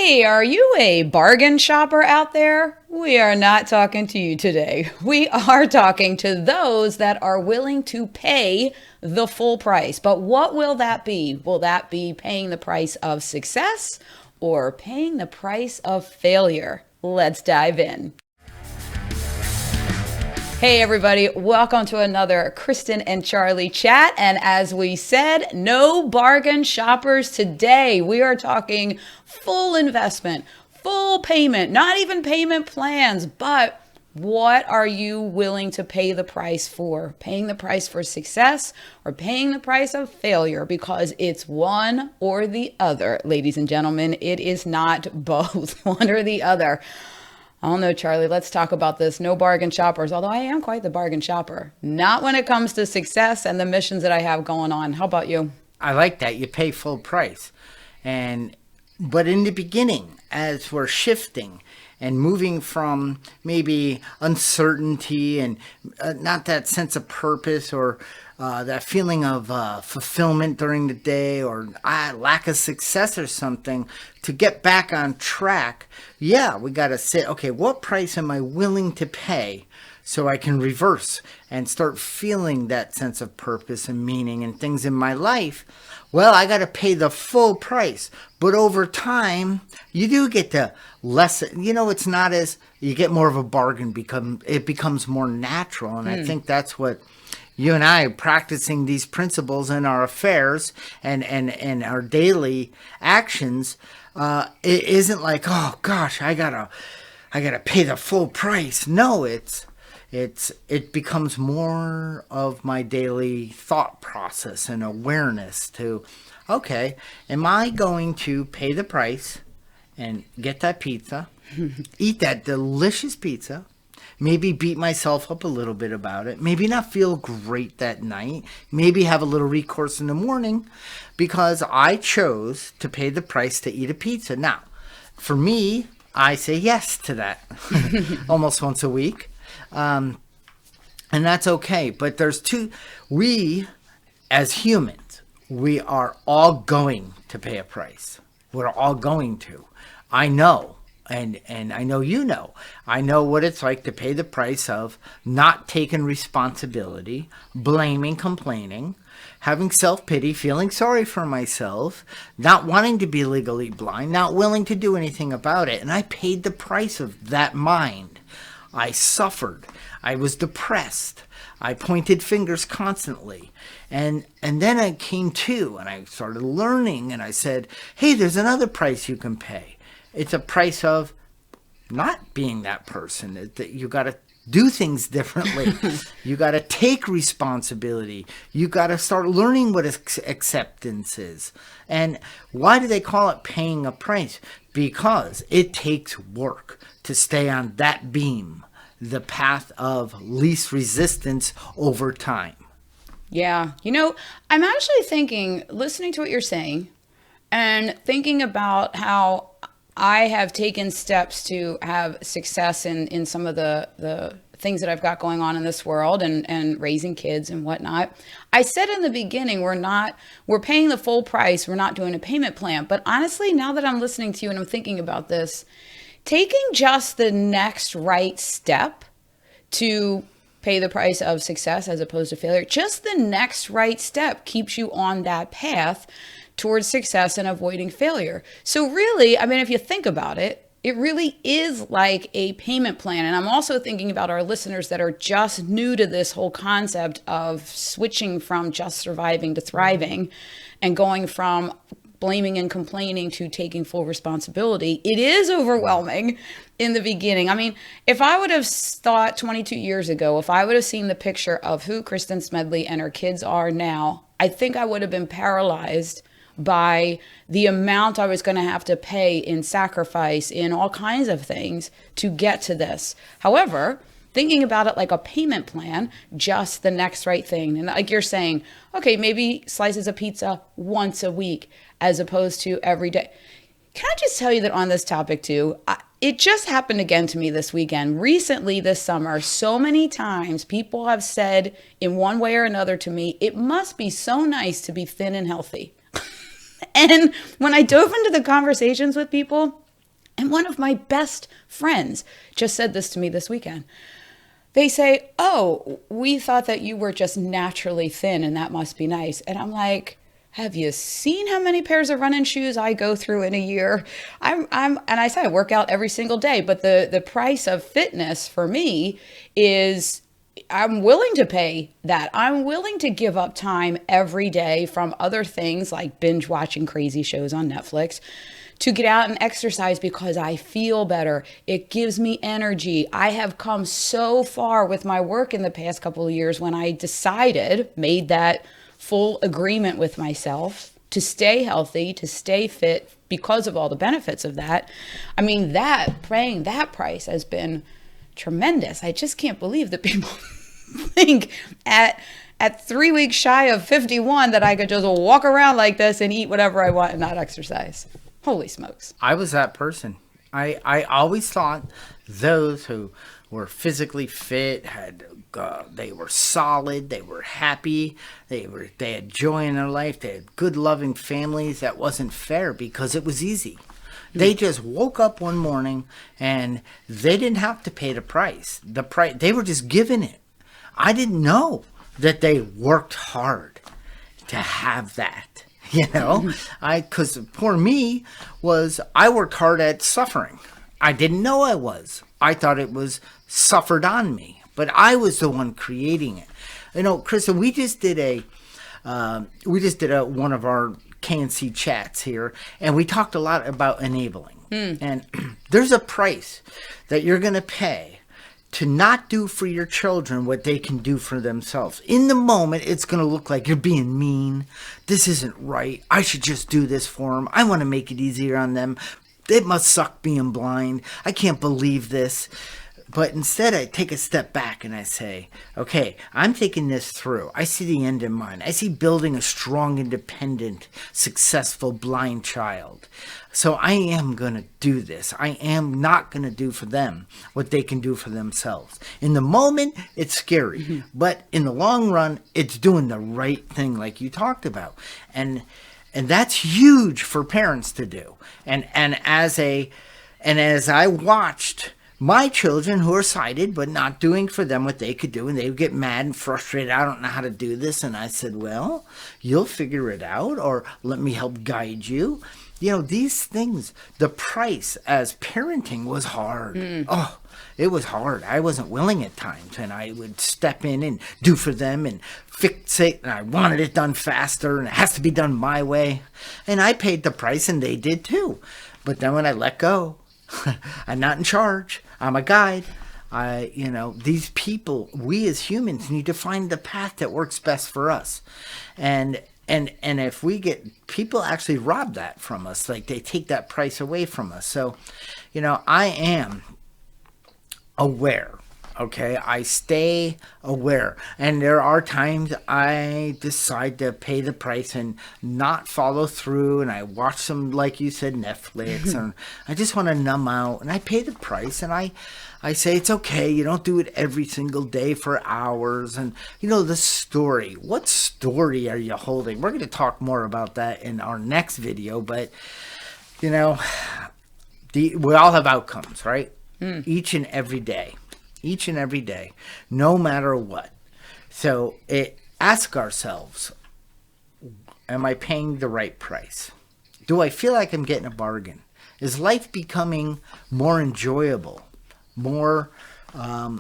Hey, are you a bargain shopper out there? We are not talking to you today. We are talking to those that are willing to pay the full price. But what will that be? Will that be paying the price of success or paying the price of failure? Let's dive in. Hey everybody, welcome to another Kristin and Charlie chat. And as we said, no bargain shoppers today. We are talking full investment, full payment, not even payment plans, but what are you willing to pay the price for? Paying the price for success or paying the price of failure? Because it's one or the other, ladies and gentlemen. It is not both, one or the other. I don't know, Charlie, let's talk about this. No bargain shoppers, although I am quite the bargain shopper. Not when it comes to success and the missions that I have going on. How about you? I like that. You pay full price. But in the beginning, as we're shifting and moving from maybe uncertainty and not that sense of purpose or that feeling of fulfillment during the day or lack of success or something, to get back on track, we got to say, okay, what price am I willing to pay so I can reverse and start feeling that sense of purpose and meaning and things in my life? Well, I got to pay the full price. But over time, you do get to less, it's not as, you get more of a bargain, it becomes more natural. And I think that's what you and I practicing these principles in our affairs and our daily actions. It isn't like, oh gosh, I gotta pay the full price. No, it becomes more of my daily thought process and awareness to, okay, am I going to pay the price and get that pizza, eat that delicious pizza, maybe beat myself up a little bit about it, maybe not feel great that night, maybe have a little recourse in the morning because I chose to pay the price to eat a pizza. Now, for me, I say yes to that almost once a week. And that's okay. But we as humans, we are all going to pay a price. We're all going to. I know. And I know I know what it's like to pay the price of not taking responsibility, blaming, complaining, having self-pity, feeling sorry for myself, not wanting to be legally blind, not willing to do anything about it. And I paid the price of that mind. I suffered. I was depressed. I pointed fingers constantly. And then I came to and I started learning and I said, hey, there's another price you can pay. It's a price of not being that person. That you got to do things differently. You got to take responsibility. You got to start learning what acceptance is. And why do they call it paying a price? Because it takes work to stay on that beam, the path of least resistance over time. Yeah. I'm actually thinking, listening to what you're saying and thinking about how I have taken steps to have success in some of the things that I've got going on in this world and raising kids and whatnot. I said in the beginning, we're paying the full price. We're not doing a payment plan. But honestly, now that I'm listening to you and I'm thinking about this, taking just the next right step to pay the price of success as opposed to failure, just the next right step keeps you on that path towards success and avoiding failure. So really, if you think about it, it really is like a payment plan. And I'm also thinking about our listeners that are just new to this whole concept of switching from just surviving to thriving and going from blaming and complaining to taking full responsibility. It is overwhelming in the beginning. If I would have thought 22 years ago, if I would have seen the picture of who Kristin Smedley and her kids are now, I think I would have been paralyzed by the amount I was going to have to pay in sacrifice, in all kinds of things to get to this. However, thinking about it like a payment plan, just the next right thing. And like you're saying, okay, maybe slices of pizza once a week as opposed to every day. Can I just tell you that on this topic too, it just happened again to me this weekend. Recently this summer, so many times people have said in one way or another to me, it must be so nice to be thin and healthy. And when I dove into the conversations with people, And one of my best friends just said this to me this weekend. They say, "Oh, we thought that you were just naturally thin and that must be nice." And I'm like, have you seen how many pairs of running shoes I go through in a year? And I say I work out every single day, but the price of fitness for me is I'm willing to pay that. I'm willing to give up time every day from other things like binge watching crazy shows on Netflix to get out and exercise because I feel better. It gives me energy. I have come so far with my work in the past couple of years when I made that full agreement with myself to stay healthy, to stay fit because of all the benefits of that. I mean, paying that price has been tremendous. I just can't believe that people think at 3 weeks shy of 51 that I could just walk around like this and eat whatever I want and not exercise. Holy smokes. I was that person. I always thought those who were physically fit they were solid, they were happy, they had joy in their life, they had good loving families. That wasn't fair because it was easy. They just woke up one morning and they didn't have to pay the price. They were just given it. I didn't know that they worked hard to have that. Because for me I worked hard at suffering. I didn't know I was. I thought it was suffered on me, but I was the one creating it. Kristin, we just did one of our KNC chats here, and we talked a lot about enabling. And there's a price that you're going to pay to not do for your children what they can do for themselves. In the moment, it's going to look like you're being mean. This isn't right. I should just do this for them. I want to make it easier on them. It must suck being blind. I can't believe this. But instead, I take a step back and I say, okay, I'm taking this through. I see the end in mind. I see building a strong, independent, successful blind child. So I am going to do this. I am not going to do for them what they can do for themselves. In the moment, it's scary. But in the long run, it's doing the right thing like you talked about. And that's huge for parents to do. And as I watched my children who are sighted but not doing for them what they could do, and they would get mad and frustrated, I don't know how to do this, and I said, well, you'll figure it out, or let me help guide you. These things, the price as parenting was hard. Oh, it was hard. I wasn't willing at times, and I would step in and do for them and fix it, and I wanted it done faster, and it has to be done my way. And I paid the price, and they did too. But then when I let go, I'm not in charge. I'm a guide. These people, we as humans need to find the path that works best for us. And if we get, people actually rob that from us, like they take that price away from us. So, I am aware. Okay, I stay aware. And there are times I decide to pay the price and not follow through. And I watch some, like you said, Netflix. And I just want to numb out. And I pay the price. And I say, it's okay. You don't do it every single day for hours. And, the story. What story are you holding? We're going to talk more about that in our next video. But, we all have outcomes, right? Each and every day. Each and every day, no matter what. So ask ourselves, am I paying the right price? Do I feel like I'm getting a bargain? Is life becoming more enjoyable? More, I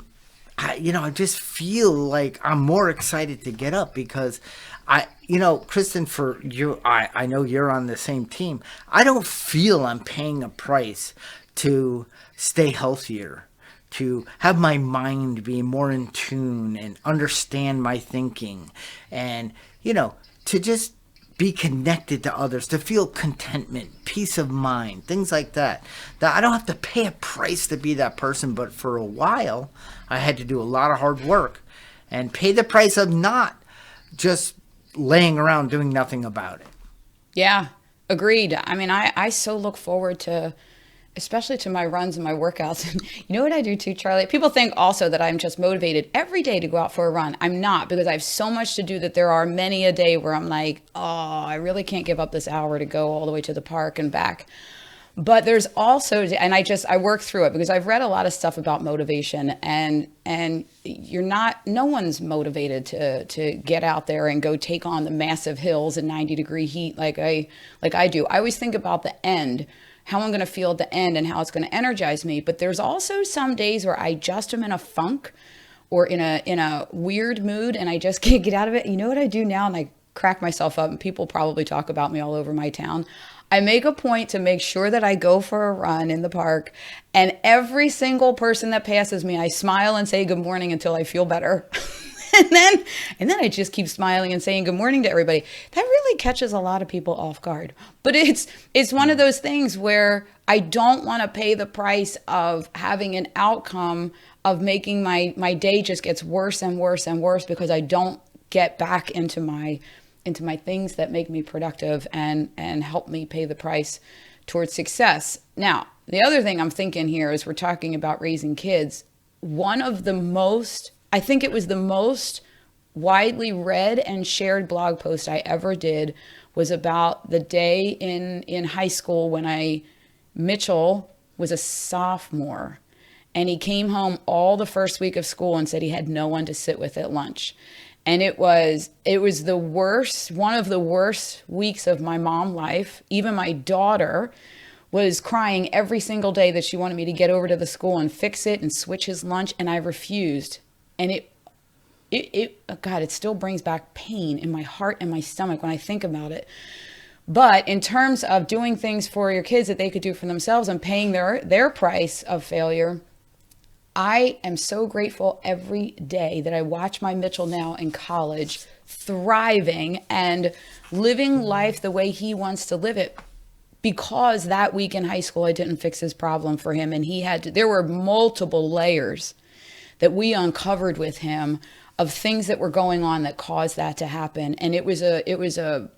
just feel like I'm more excited to get up because Kristin, for you, I know you're on the same team. I don't feel I'm paying a price to stay healthier, to have my mind be more in tune and understand my thinking, and to just be connected to others, to feel contentment, peace of mind, things like that I don't have to pay a price to be that person. But for a while I had to do a lot of hard work and pay the price of not just laying around doing nothing about it. Yeah, agreed. I mean, I so look forward to, especially to my runs and my workouts. And you know what I do too, Charlie? People think also that I'm just motivated every day to go out for a run. I'm not, because I have so much to do that there are many a day where I'm like, oh, I really can't give up this hour to go all the way to the park and back. But there's also, and I work through it because I've read a lot of stuff about motivation, and no one's motivated to get out there and go take on the massive hills in 90-degree heat like I do. I always think about the end, how I'm going to feel at the end and how it's going to energize me. But there's also some days where I just am in a funk or in a weird mood and I just can't get out of it. You know what I do now? And I crack myself up, and people probably talk about me all over my town. I make a point to make sure that I go for a run in the park, and every single person that passes me, I smile and say good morning until I feel better. and then I just keep smiling and saying good morning to everybody. That really catches a lot of people off guard. But it's one of those things where I don't want to pay the price of having an outcome of making my day just gets worse and worse and worse because I don't get back into my things that make me productive and help me pay the price towards success. Now, the other thing I'm thinking here is we're talking about raising kids. I think it was the most widely read and shared blog post I ever did was about the day in high school when Mitchell was a sophomore, and he came home all the first week of school and said he had no one to sit with at lunch. And it was one of the worst weeks of my mom life. Even my daughter was crying every single day that she wanted me to get over to the school and fix it and switch his lunch. And I refused. And God, it still brings back pain in my heart and my stomach when I think about it. But in terms of doing things for your kids that they could do for themselves and paying their price of failure, I am so grateful every day that I watch my Mitchell now in college thriving and living life the way he wants to live it, because that week in high school I didn't fix his problem for him, and there were multiple layers that we uncovered with him of things that were going on that caused that to happen. And it was a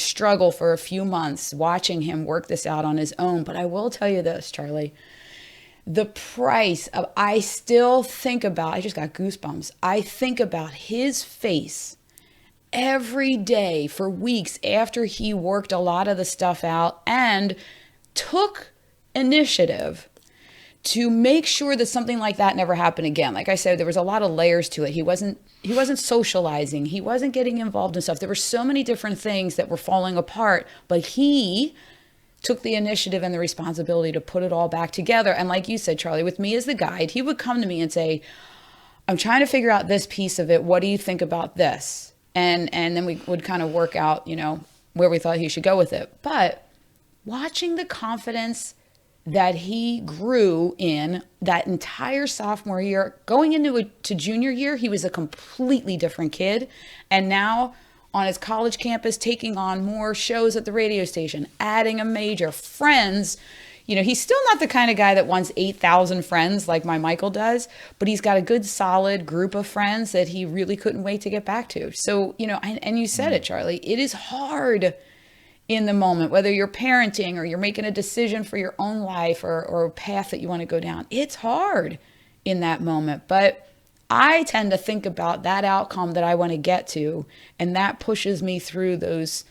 struggle for a few months watching him work this out on his own. But I will tell you this, Charlie, the price of, I just got goosebumps. I think about his face every day for weeks after he worked a lot of the stuff out and took initiative to make sure that something like that never happened again. Like I said, there was a lot of layers to it. He wasn't socializing. He wasn't getting involved in stuff. There were so many different things that were falling apart, but he took the initiative and the responsibility to put it all back together. And like you said, Charlie, with me as the guide, he would come to me and say, I'm trying to figure out this piece of it. What do you think about this? And then we would kind of work out, where we thought he should go with it. But watching the confidence that he grew in that entire sophomore year, going into to junior year, he was a completely different kid. And now on his college campus, taking on more shows at the radio station, adding a major, friends. He's still not the kind of guy that wants 8,000 friends like my Michael does, but he's got a good, solid group of friends that he really couldn't wait to get back to. So, and you said it, Charlie, it is hard in the moment, whether you're parenting or you're making a decision for your own life or a path that you want to go down. It's hard in that moment, but I tend to think about that outcome that I want to get to, and that pushes me through those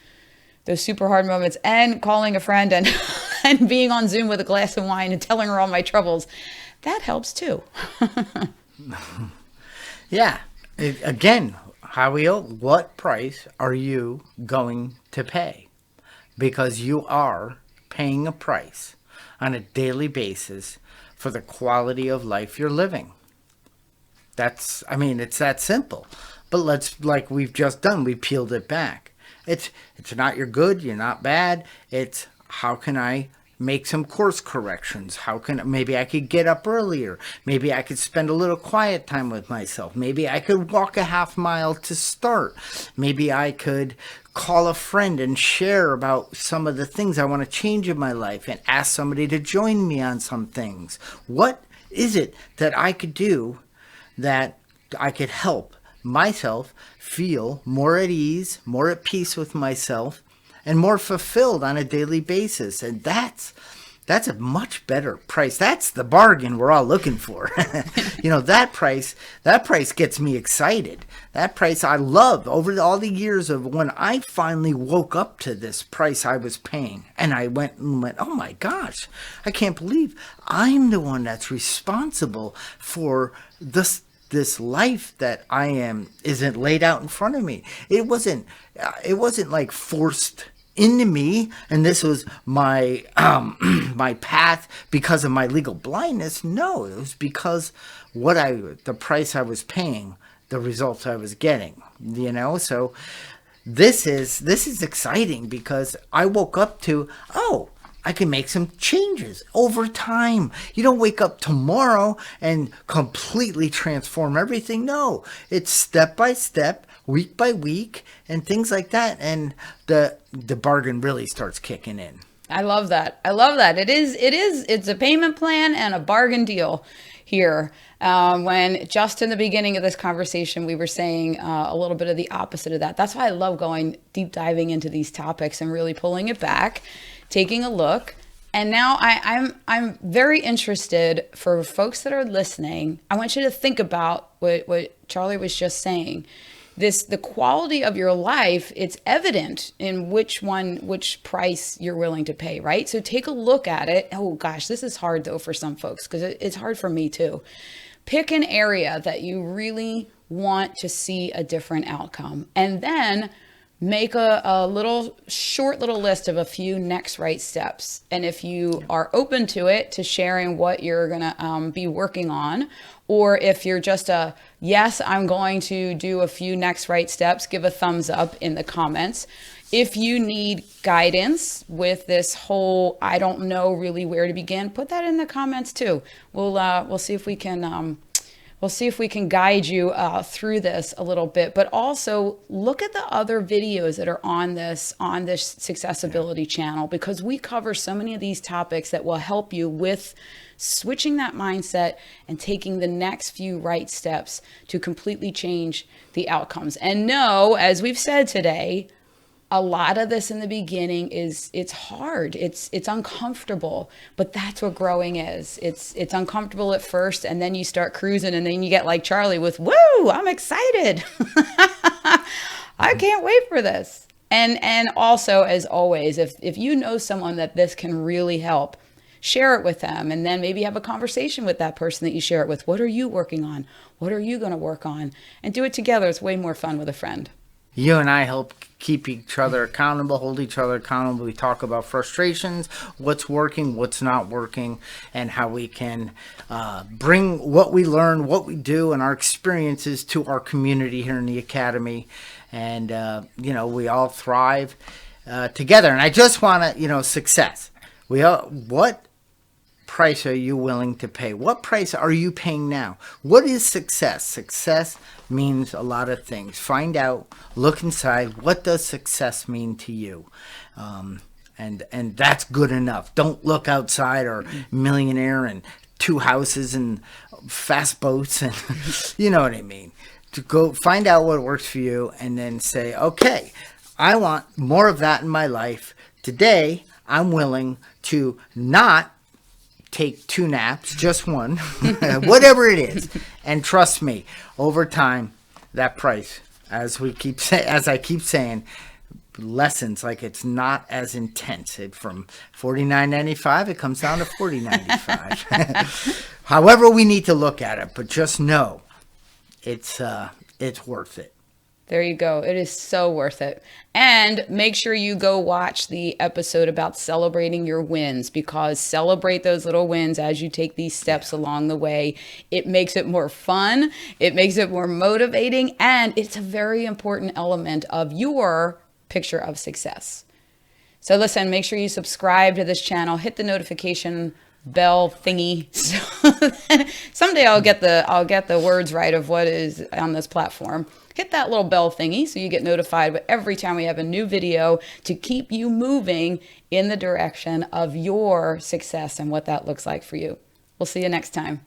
super hard moments, and calling a friend and and being on Zoom with a glass of wine and telling her all my troubles. That helps too. Yeah. Again, Javiel, what price are you going to pay? Because you are paying a price on a daily basis for the quality of life you're living. It's that simple. But like we've just done, we peeled it back. It's not you're good, you're not bad. It's how can I make some course corrections? Maybe I could get up earlier. Maybe I could spend a little quiet time with myself. Maybe I could walk a half mile to start. Maybe I could call a friend and share about some of the things I want to change in my life and ask somebody to join me on some things. What is it that I could do that I could help myself feel more at ease, more at peace with myself, and more fulfilled on a daily basis? And that's that's a much better price. That's the bargain we're all looking for. That price gets me excited. That price I love over all the years of when I finally woke up to this price I was paying. And I went, oh my gosh, I can't believe I'm the one that's responsible for this life that I am isn't laid out in front of me. It wasn't like forced into me, and this was my my path because of my legal blindness. No, it was because the price I was paying, the results I was getting. So this is exciting because I woke up to, I can make some changes over time. You don't wake up tomorrow and completely transform everything. No, it's step by step, week by week, and things like that. And the bargain really starts kicking in. I love that. It's a payment plan and a bargain deal here. When just in the beginning of this conversation, we were saying a little bit of the opposite of that. That's why I love going deep diving into these topics and really pulling it back, taking a look. And now I'm very interested for folks that are listening. I want you to think about what Charlie was just saying. The quality of your life, it's evident in which price you're willing to pay, right? So take a look at it. Oh gosh, this is hard though for some folks because it's hard for me too. Pick an area that you really want to see a different outcome, and then make a short little list of a few next right steps. And if you are open to it, to sharing what you're going to be working on, or if you're just yes, I'm going to do a few next right steps, give a thumbs up in the comments. If you need guidance with this whole, I don't know really where to begin, put that in the comments too. We'll see if we can guide you through this a little bit, but also look at the other videos that are on this Successability channel, because we cover so many of these topics that will help you with switching that mindset and taking the next few right steps to completely change the outcomes. And no, as we've said today, a lot of this in the beginning it's hard. It's uncomfortable, but that's what growing is. It's uncomfortable at first, and then you start cruising, and then you get like Charlie with, woo, I'm excited. I can't wait for this. And also, as always, if you know someone that this can really help, share it with them, and then maybe have a conversation with that person that you share it with. What are you working on? What are you going to work on? And do it together. It's way more fun with a friend. You and I help keep each other accountable, hold each other accountable. We talk about frustrations, what's working, what's not working, and how we can bring what we learn, what we do, and our experiences to our community here in the Academy. And, we all thrive together. And I just want to, success. What price are you willing to pay? What price are you paying now? What is success? Success means a lot of things. Find out, look inside. What does success mean to you? And that's good enough. Don't look outside or millionaire and 2 houses and fast boats and you know what I mean. To go find out what works for you and then say, okay, I want more of that in my life. Today, I'm willing to not take 2 naps, just one, whatever it is. And trust me, over time, that price, as I keep saying, lessens. Like, it's not as intense. From $49.95, it comes down to $40.95. However we need to look at it, but just know it's worth it. There you go. It is so worth it. And make sure you go watch the episode about celebrating your wins, because celebrate those little wins as you take these steps along the way. It makes it more fun. It makes it more motivating. And it's a very important element of your picture of success. So listen, make sure you subscribe to this channel, hit the notification bell thingy. So someday I'll get the words right of what is on this platform. Hit that little bell thingy so you get notified every time we have a new video to keep you moving in the direction of your success and what that looks like for you. We'll see you next time.